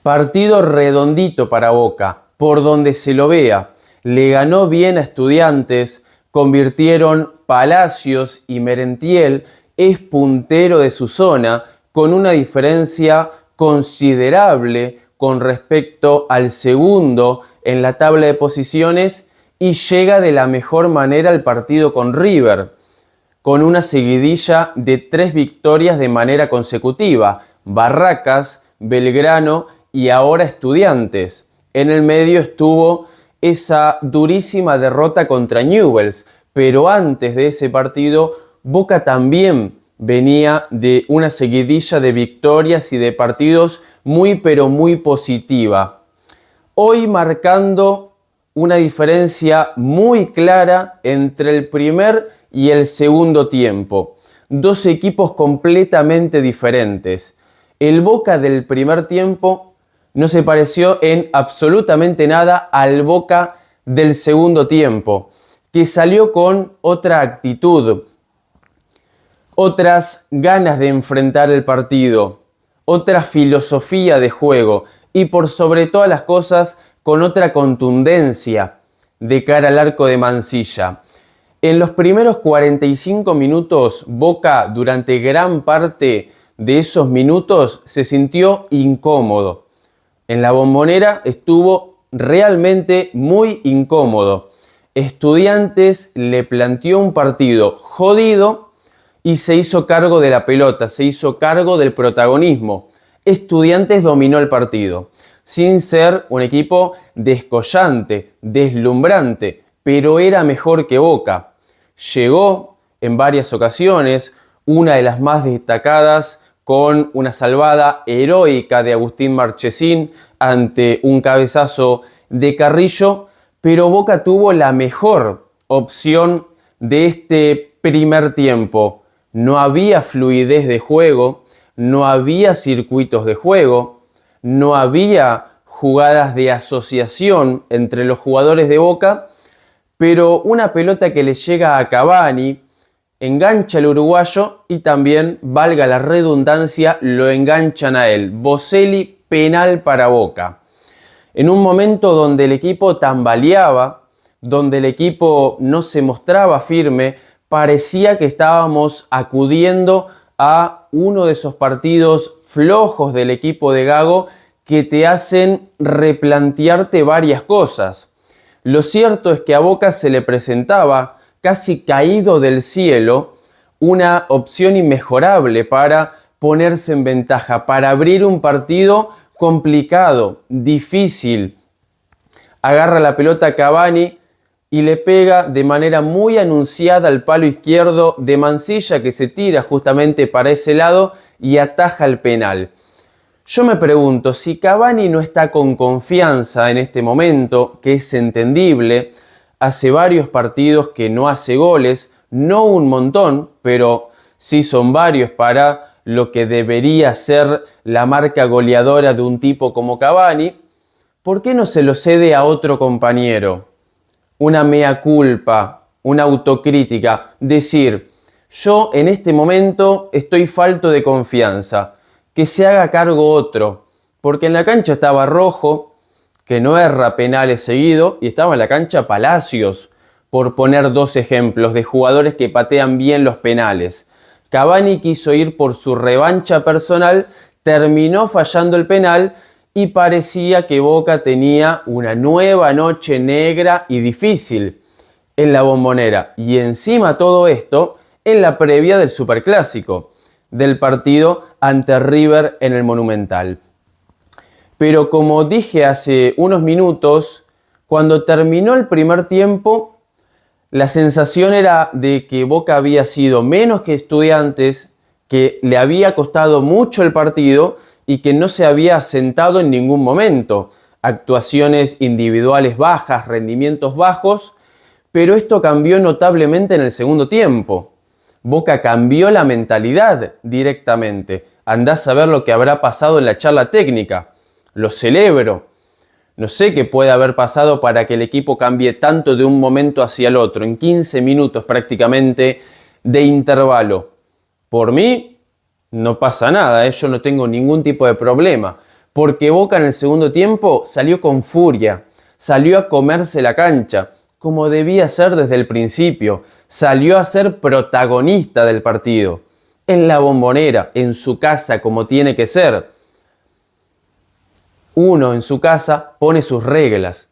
Partido redondito para Boca, por donde se lo vea. Le ganó bien a Estudiantes, convirtieron Palacios y Merentiel, es puntero de su zona, con una diferencia considerable con respecto al segundo en la tabla de posiciones y llega de la mejor manera al partido con River, con una seguidilla de 3 victorias de manera consecutiva: Barracas, Belgrano y ahora Estudiantes. En el medio estuvo esa durísima derrota contra Newell's, pero antes de ese partido Boca también venía de una seguidilla de victorias y de partidos muy pero muy positiva. Hoy marcando una diferencia muy clara entre el primer y el segundo tiempo. Dos equipos completamente diferentes. El Boca del primer tiempo no se pareció en absolutamente nada al Boca del segundo tiempo, que salió con otra actitud, otras ganas de enfrentar el partido, otra filosofía de juego y por sobre todas las cosas con otra contundencia de cara al arco de Mansilla. En los primeros 45 minutos, Boca durante gran parte de esos minutos se sintió incómodo. En la Bombonera estuvo realmente muy incómodo. Estudiantes le planteó un partido jodido y se hizo cargo de la pelota, se hizo cargo del protagonismo. Estudiantes dominó el partido, sin ser un equipo descollante, deslumbrante, pero era mejor que Boca. Llegó en varias ocasiones, una de las más destacadas con una salvada heroica de Agustín Marchesín ante un cabezazo de Carrillo, pero Boca tuvo la mejor opción de este primer tiempo. No había fluidez de juego, no había circuitos de juego, no había jugadas de asociación entre los jugadores de Boca, pero una pelota que le llega a Cavani engancha al uruguayo y también, valga la redundancia, lo enganchan a él. Boselli, penal para Boca. En un momento donde el equipo tambaleaba, donde el equipo no se mostraba firme, parecía que estábamos acudiendo a uno de esos partidos flojos del equipo de Gago que te hacen replantearte varias cosas. Lo cierto es que a Boca se le presentaba, casi caído del cielo, una opción inmejorable para ponerse en ventaja, para abrir un partido complicado, difícil. Agarra la pelota Cavani y le pega de manera muy anunciada al palo izquierdo de Mansilla, que se tira justamente para ese lado y ataja el penal. Yo me pregunto, si Cavani no está con confianza en este momento, que es entendible, hace varios partidos que no hace goles, no un montón, pero sí son varios para lo que debería ser la marca goleadora de un tipo como Cavani, ¿por qué no se lo cede a otro compañero? Una mea culpa, una autocrítica, decir, yo en este momento estoy falto de confianza, que se haga cargo otro, porque en la cancha estaba Rojo, que no erra penales seguido, y estaba en la cancha Palacios, por poner dos ejemplos de jugadores que patean bien los penales. Cavani quiso ir por su revancha personal, terminó fallando el penal y parecía que Boca tenía una nueva noche negra y difícil en la Bombonera. Y encima todo esto en la previa del Superclásico, del partido ante River en el Monumental. Pero como dije hace unos minutos, cuando terminó el primer tiempo, la sensación era de que Boca había sido menos que Estudiantes, que le había costado mucho el partido y que no se había asentado en ningún momento. Actuaciones individuales bajas, rendimientos bajos, pero esto cambió notablemente en el segundo tiempo. Boca cambió la mentalidad directamente. Andás a ver lo que habrá pasado en la charla técnica. Lo celebro. No sé qué puede haber pasado para que el equipo cambie tanto de un momento hacia el otro, en 15 minutos prácticamente de intervalo. Por mí, no pasa nada, yo no tengo ningún tipo de problema. porque Boca en el segundo tiempo salió con furia, salió a comerse la cancha, como debía ser desde el principio, salió a ser protagonista del partido, en la Bombonera, en su casa, como tiene que ser. Uno en su casa pone sus reglas,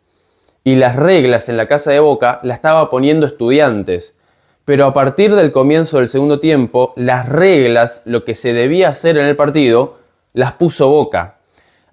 y las reglas en la casa de Boca las estaba poniendo Estudiantes. Pero a partir del comienzo del segundo tiempo, las reglas, lo que se debía hacer en el partido, las puso Boca.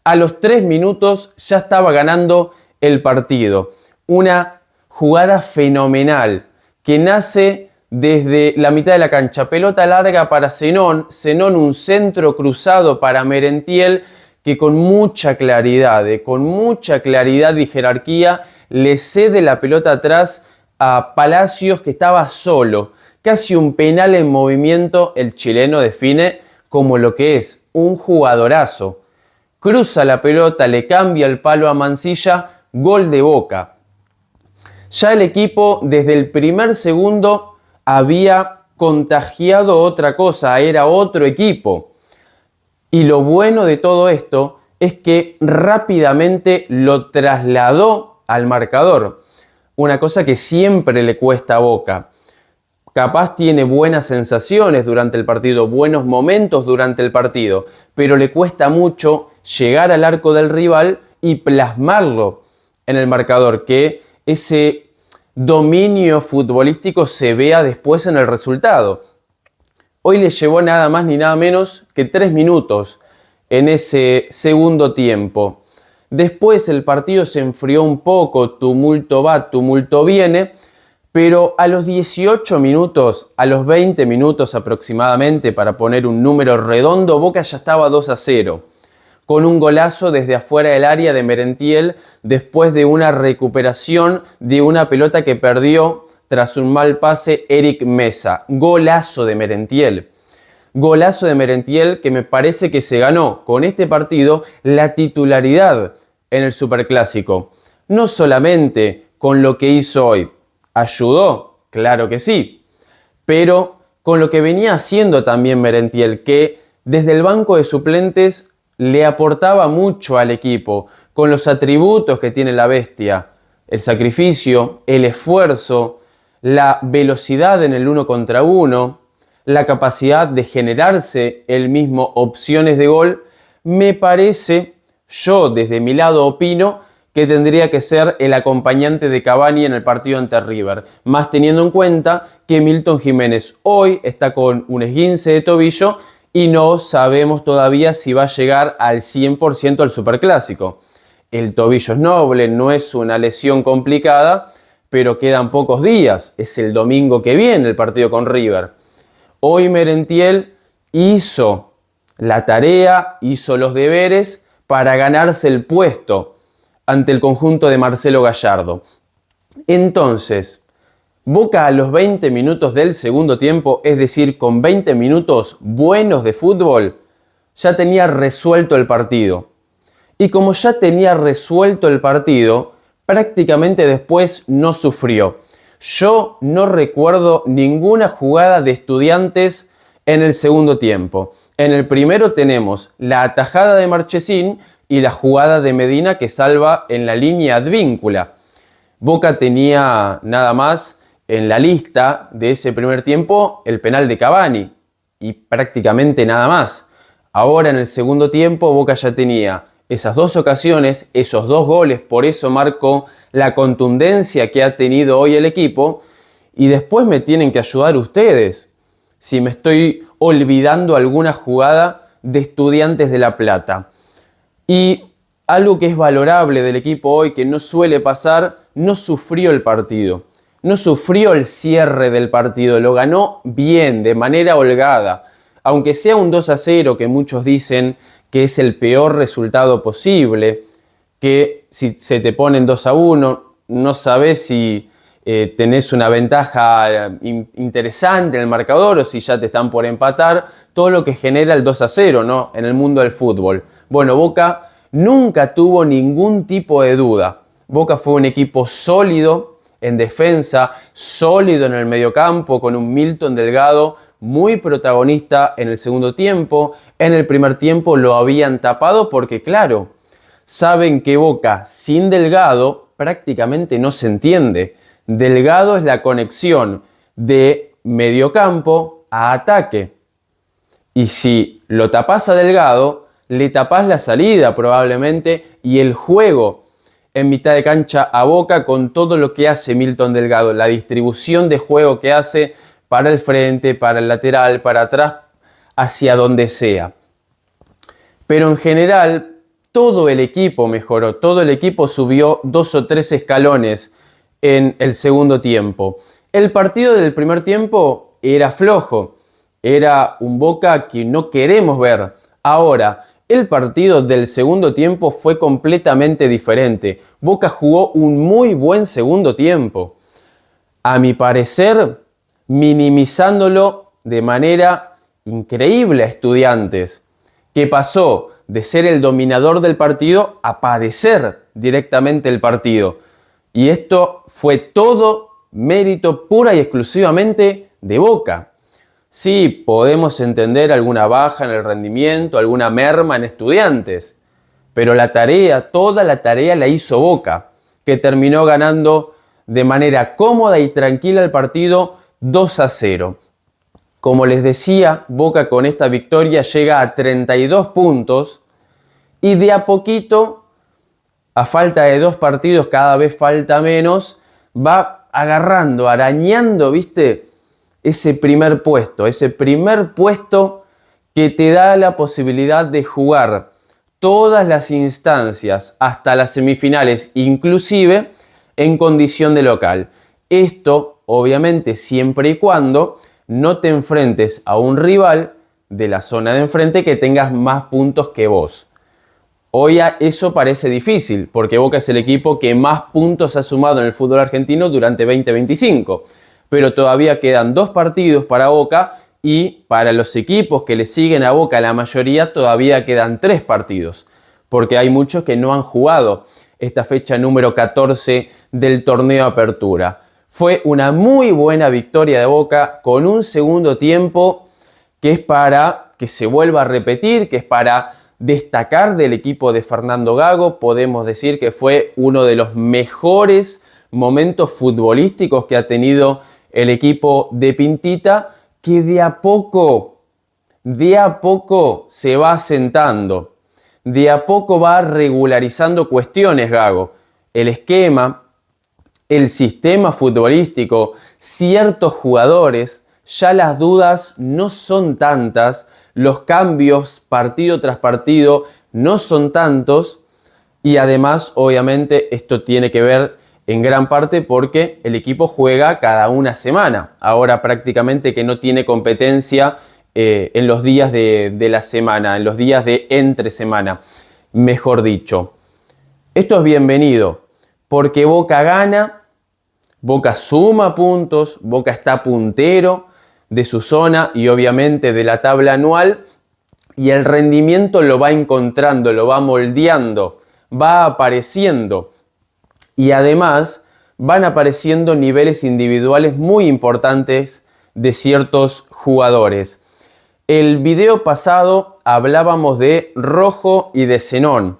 A los 3 minutos ya estaba ganando el partido. Una jugada fenomenal que nace desde la mitad de la cancha. Pelota larga para Zenón. Zenón un centro cruzado para Merentiel que con mucha claridad y jerarquía le cede la pelota atrás a Palacios, que estaba solo. Casi un penal en movimiento. El chileno define como lo que es un jugadorazo. Cruza la pelota, le cambia el palo a Mansilla, gol de Boca. Ya el equipo desde el primer segundo había contagiado otra cosa, era otro equipo. Y lo bueno de todo esto es que rápidamente lo trasladó al marcador. Una cosa que siempre le cuesta a Boca. Capaz tiene buenas sensaciones durante el partido, buenos momentos durante el partido, pero le cuesta mucho llegar al arco del rival y plasmarlo en el marcador, que ese dominio futbolístico se vea después en el resultado. Hoy le llevó nada más ni nada menos que 3 minutos en ese segundo tiempo. Después el partido se enfrió un poco, tumulto va, tumulto viene, pero a los 18 minutos, a los 20 minutos aproximadamente, para poner un número redondo, Boca ya estaba 2-0, con un golazo desde afuera del área de Merentiel, después de una recuperación de una pelota que perdió tras un mal pase Eric Mesa. Golazo de Merentiel. Golazo de Merentiel que me parece que se ganó con este partido la titularidad en el Superclásico. No solamente con lo que hizo hoy. ¿Ayudó? Claro que sí. Pero con lo que venía haciendo también Merentiel, que desde el banco de suplentes le aportaba mucho al equipo, con los atributos que tiene la bestia. El sacrificio, el esfuerzo, la velocidad en el 1 contra 1, la capacidad de generarse él mismo opciones de gol, me parece, yo desde mi lado opino, que tendría que ser el acompañante de Cavani en el partido ante River, más teniendo en cuenta que Milton Jiménez hoy está con un esguince de tobillo y no sabemos todavía si va a llegar al 100% al Superclásico. El tobillo es noble, no es una lesión complicada, pero quedan pocos días. Es el domingo que viene el partido con River. Hoy Merentiel hizo la tarea, hizo los deberes para ganarse el puesto ante el conjunto de Marcelo Gallardo. Entonces, Boca a los 20 minutos del segundo tiempo, es decir, con 20 minutos buenos de fútbol, ya tenía resuelto el partido. Y como ya tenía resuelto el partido, prácticamente después no sufrió. Yo no recuerdo ninguna jugada de Estudiantes en el segundo tiempo. En el primero tenemos la atajada de Marchesín y la jugada de Medina que salva en la línea advíncula. Boca tenía nada más en la lista de ese primer tiempo el penal de Cavani y prácticamente nada más. Ahora en el segundo tiempo Boca ya tenía esas 2 ocasiones, esos 2 goles, por eso marco la contundencia que ha tenido hoy el equipo, y después me tienen que ayudar ustedes si me estoy olvidando alguna jugada de Estudiantes de La Plata. Y algo que es valorable del equipo hoy, que no suele pasar, no sufrió el partido. No sufrió el cierre del partido, lo ganó bien, de manera holgada. Aunque sea un 2-0, que muchos dicen que es el peor resultado posible, que si se te ponen 2-1, no sabes si tenés una ventaja interesante en el marcador o si ya te están por empatar, todo lo que genera el 2-0, ¿no? En el mundo del fútbol. Bueno, Boca nunca tuvo ningún tipo de duda. Boca fue un equipo sólido en defensa, sólido en el mediocampo, con un Milton Delgado muy protagonista en el segundo tiempo. En el primer tiempo lo habían tapado porque, claro, saben que Boca sin Delgado prácticamente no se entiende. Delgado es la conexión de mediocampo a ataque. Y si lo tapás a Delgado, le tapás la salida probablemente y el juego en mitad de cancha a Boca con todo lo que hace Milton Delgado, la distribución de juego que hace para el frente, para el lateral, para atrás, hacia donde sea. Pero en general, todo el equipo mejoró, todo el equipo subió 2 o 3 escalones en el segundo tiempo. El partido del primer tiempo era flojo, era un Boca que no queremos ver. Ahora, el partido del segundo tiempo fue completamente diferente. Boca jugó un muy buen segundo tiempo. A mi parecer, minimizándolo de manera increíble a Estudiantes, que pasó de ser el dominador del partido a padecer directamente el partido. Y esto fue todo mérito pura y exclusivamente de Boca. Sí, podemos entender alguna baja en el rendimiento, alguna merma en Estudiantes, pero la tarea, toda la tarea la hizo Boca, que terminó ganando de manera cómoda y tranquila el partido 2-0. Como les decía, Boca con esta victoria llega a 32 puntos y de a poquito, a falta de 2 partidos, cada vez falta menos, va agarrando, arañando, ¿viste? Ese primer puesto que te da la posibilidad de jugar todas las instancias hasta las semifinales, inclusive en condición de local. Esto, obviamente, siempre y cuando no te enfrentes a un rival de la zona de enfrente que tengas más puntos que vos. Hoy eso parece difícil, porque Boca es el equipo que más puntos ha sumado en el fútbol argentino durante 2025. Pero todavía quedan 2 partidos para Boca y para los equipos que le siguen a Boca, la mayoría todavía quedan 3 partidos, porque hay muchos que no han jugado esta fecha número 14 del torneo Apertura. Fue una muy buena victoria de Boca con un segundo tiempo que es para que se vuelva a repetir, que es para destacar del equipo de Fernando Gago. Podemos decir que fue uno de los mejores momentos futbolísticos que ha tenido el equipo de Pintita, que de a poco se va asentando, de a poco va regularizando cuestiones, Gago. El esquema, el sistema futbolístico, ciertos jugadores, ya las dudas no son tantas, los cambios partido tras partido no son tantos y además, obviamente, esto tiene que ver en gran parte porque el equipo juega cada una semana. Ahora prácticamente que no tiene competencia en los días de la semana, en los días de entre semana, mejor dicho. Esto es bienvenido porque Boca gana, Boca suma puntos, Boca está puntero de su zona y obviamente de la tabla anual y el rendimiento lo va encontrando, lo va moldeando, va apareciendo. Y además van apareciendo niveles individuales muy importantes de ciertos jugadores. El video pasado hablábamos de Rojo y de Zenón,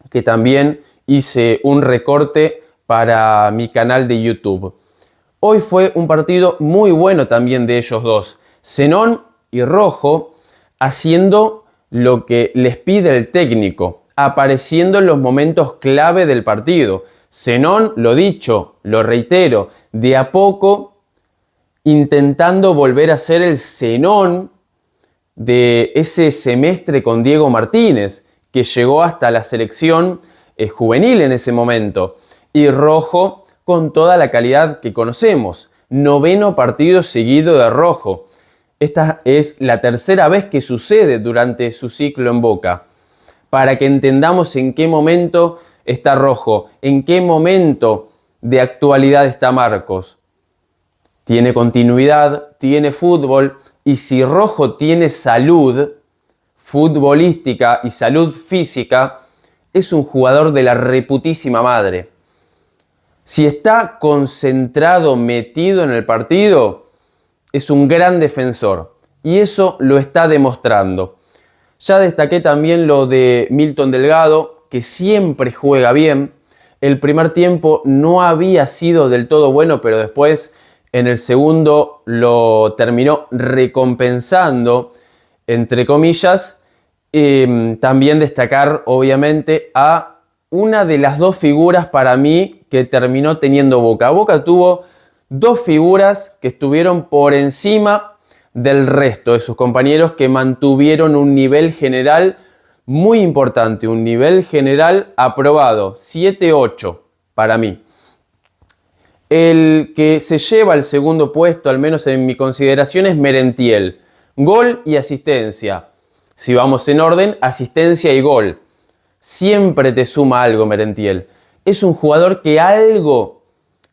que también hice un recorte para mi canal de YouTube. Hoy fue un partido muy bueno también de ellos dos. Zenón y Rojo haciendo lo que les pide el técnico, apareciendo en los momentos clave del partido. Zenón, lo dicho, lo reitero, de a poco intentando volver a ser el Zenón de ese semestre con Diego Martínez, que llegó hasta la selección juvenil en ese momento. Y Rojo con toda la calidad que conocemos. 9º partido seguido de Rojo. Esta es la tercera vez que sucede durante su ciclo en Boca. Para que entendamos en qué momento está Rojo, en qué momento de actualidad está Marcos. Tiene continuidad, tiene fútbol, y si Rojo tiene salud futbolística y salud física, es un jugador de la reputísima madre. Si está concentrado, metido en el partido, es un gran defensor y eso lo está demostrando. Ya destaqué también lo de Milton Delgado, que siempre juega bien. El primer tiempo no había sido del todo bueno, pero después en el segundo lo terminó recompensando, entre comillas. También destacar, obviamente, a una de las dos figuras para mí que terminó teniendo Boca. Boca tuvo dos figuras que estuvieron por encima del resto de sus compañeros, que mantuvieron un nivel general muy importante, un nivel general aprobado, 7-8 para mí. El que se lleva el segundo puesto, al menos en mi consideración, es Merentiel. Gol y asistencia. Si vamos en orden, asistencia y gol. Siempre te suma algo Merentiel. Es un jugador que algo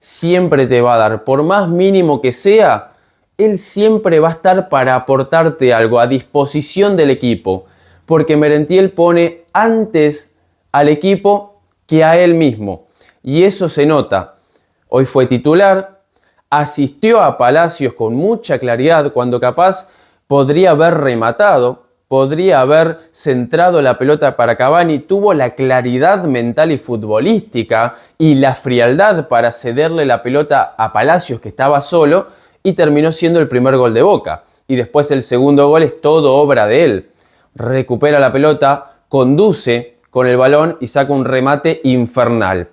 siempre te va a dar. Por más mínimo que sea, él siempre va a estar para aportarte algo a disposición del equipo. Porque Merentiel pone antes al equipo que a él mismo. Y eso se nota. Hoy fue titular, asistió a Palacios con mucha claridad cuando capaz podría haber rematado, podría haber centrado la pelota para Cavani, tuvo la claridad mental y futbolística y la frialdad para cederle la pelota a Palacios, que estaba solo, y terminó siendo el primer gol de Boca. Y después el segundo gol es todo obra de él. Recupera la pelota, conduce con el balón y saca un remate infernal.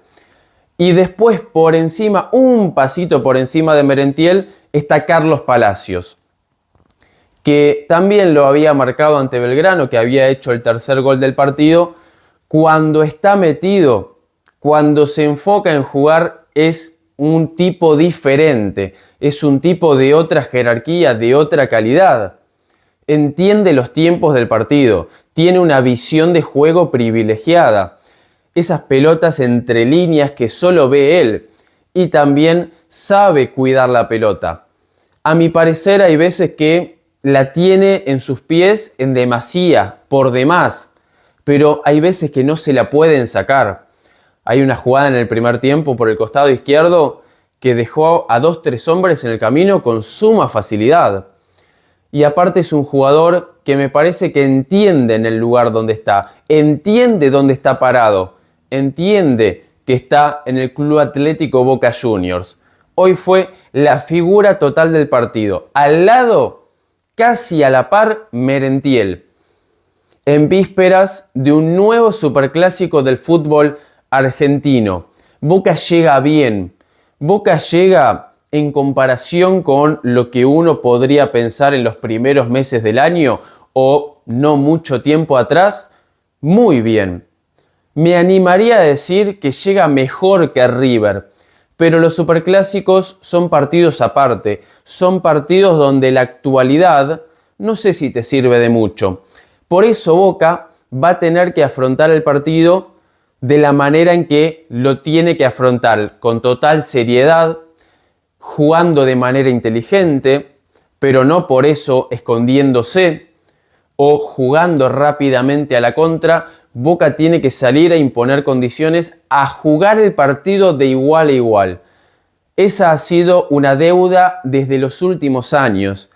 Y después por encima, un pasito por encima de Merentiel, está Carlos Palacios, que también lo había marcado ante Belgrano, que había hecho el tercer gol del partido. Cuando está metido, cuando se enfoca en jugar, es un tipo diferente, es un tipo de otra jerarquía, de otra calidad. Entiende los tiempos del partido, tiene una visión de juego privilegiada. Esas pelotas entre líneas que solo ve él, y también sabe cuidar la pelota. A mi parecer hay veces que la tiene en sus pies en demasía, por demás, pero hay veces que no se la pueden sacar. Hay una jugada en el primer tiempo por el costado izquierdo que dejó a 2-3 hombres en el camino con suma facilidad. Y aparte es un jugador que me parece que entiende en el lugar donde está, entiende dónde está parado, entiende que está en el Club Atlético Boca Juniors. Hoy fue la figura total del partido. Al lado, casi a la par, Merentiel. En vísperas de un nuevo superclásico del fútbol argentino. Boca llega bien. Boca llega en comparación con lo que uno podría pensar en los primeros meses del año o no mucho tiempo atrás, muy bien. Me animaría a decir que llega mejor que River, pero los superclásicos son partidos aparte, son partidos donde la actualidad no sé si te sirve de mucho. Por eso Boca va a tener que afrontar el partido de la manera en que lo tiene que afrontar, con total seriedad, jugando de manera inteligente, pero no por eso escondiéndose o jugando rápidamente a la contra. Boca tiene que salir a imponer condiciones, a jugar el partido de igual a igual. Esa ha sido una deuda desde los últimos años,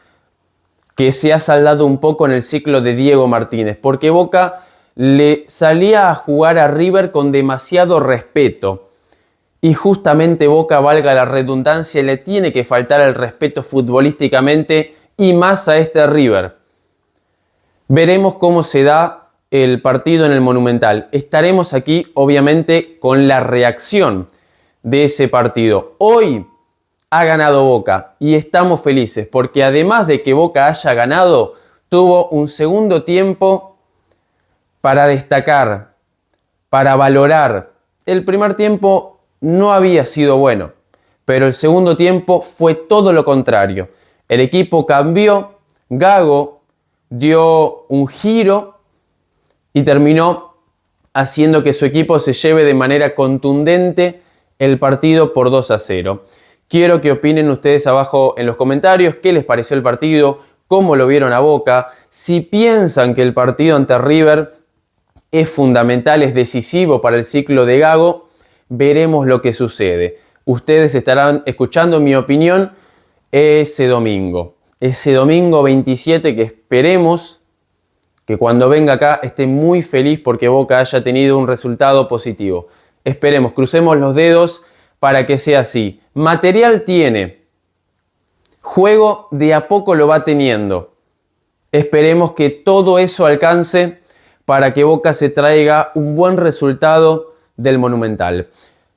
que se ha saldado un poco en el ciclo de Diego Martínez, porque Boca le salía a jugar a River con demasiado respeto. Y justamente Boca, valga la redundancia, le tiene que faltar el respeto futbolísticamente y más a este River. Veremos cómo se da el partido en el Monumental. Estaremos aquí, obviamente, con la reacción de ese partido. Hoy ha ganado Boca y estamos felices porque además de que Boca haya ganado, tuvo un segundo tiempo para destacar, para valorar. El primer tiempo no había sido bueno, pero el segundo tiempo fue todo lo contrario. El equipo cambió, Gago dio un giro y terminó haciendo que su equipo se lleve de manera contundente el partido por 2-0. Quiero que opinen ustedes abajo en los comentarios qué les pareció el partido, cómo lo vieron a Boca, si piensan que el partido ante River es fundamental, es decisivo para el ciclo de Gago. Veremos lo que sucede. Ustedes estarán escuchando mi opinión ese domingo. ese domingo 27, que esperemos que cuando venga acá esté muy feliz porque Boca haya tenido un resultado positivo. Esperemos, crucemos los dedos para que sea así. Material tiene, juego de a poco lo va teniendo. Esperemos que todo eso alcance para que Boca se traiga un buen resultado del Monumental.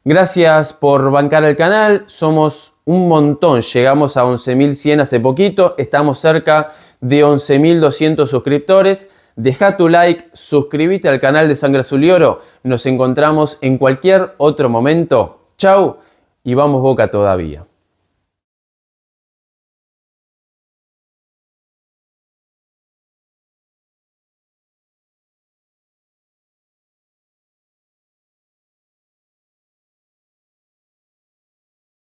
Gracias por bancar el canal, somos un montón, llegamos a 11.100 hace poquito, estamos cerca de 11.200 suscriptores. Deja tu like, suscríbete al canal de Sangre Azul y Oro, nos encontramos en cualquier otro momento. Chau y vamos Boca todavía.